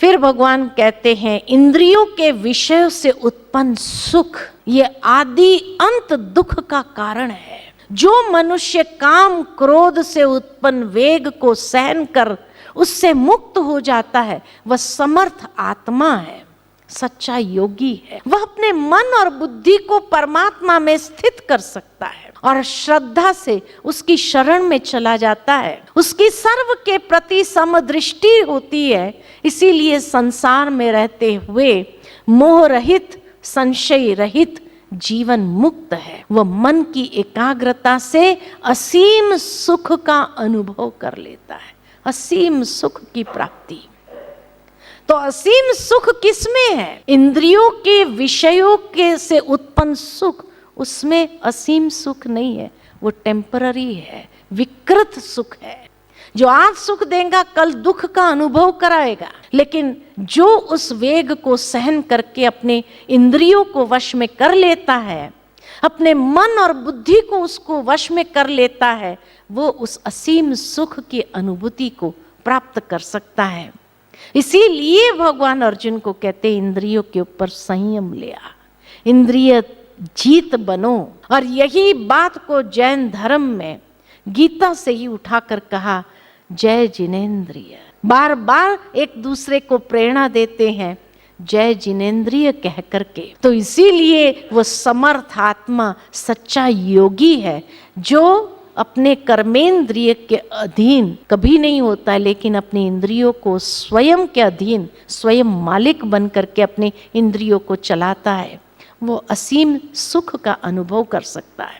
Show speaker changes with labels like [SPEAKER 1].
[SPEAKER 1] फिर भगवान कहते हैं इंद्रियों के विषयों से उत्पन्न सुख ये आदि अंत दुख का कारण है। जो मनुष्य काम क्रोध से उत्पन्न वेग को सहन कर उससे मुक्त हो जाता है वह समर्थ आत्मा है, सच्चा योगी है। वह अपने मन और बुद्धि को परमात्मा में स्थित कर सकता है और श्रद्धा से उसकी शरण में चला जाता है। उसकी सर्व के प्रति समदृष्टि होती है, इसीलिए संसार में रहते हुए मोह रहित संशय रहित जीवन मुक्त है। वह मन की एकाग्रता से असीम सुख का अनुभव कर लेता है, असीम सुख की प्राप्ति। तो असीम सुख किसमें है? इंद्रियों के विषयों के से उत्पन्न सुख, उसमें असीम सुख नहीं है, वो टेम्पररी है, विकृत सुख है। जो आज सुख देगा कल दुख का अनुभव कराएगा। लेकिन जो उस वेग को सहन करके अपने इंद्रियों को वश में कर लेता है, अपने मन और बुद्धि को उसको वश में कर लेता है, वो उस असीम सुख की अनुभूति को प्राप्त कर सकता है। इसीलिए भगवान अर्जुन को कहते इंद्रियों के ऊपर संयम लिया, इंद्रिय जीत बनो। और यही बात को जैन धर्म में गीता से ही उठाकर कहा, जय जिनेंद्रिय। बार बार एक दूसरे को प्रेरणा देते हैं जय जिनेंद्रिय कह करके। तो इसीलिए वो समर्थ आत्मा सच्चा योगी है जो अपने कर्मेंद्रिय के अधीन कभी नहीं होता है, लेकिन अपनी इंद्रियों को स्वयं के अधीन, स्वयं मालिक बन करके अपने इंद्रियों को चलाता है। वो असीम सुख का अनुभव कर सकता है।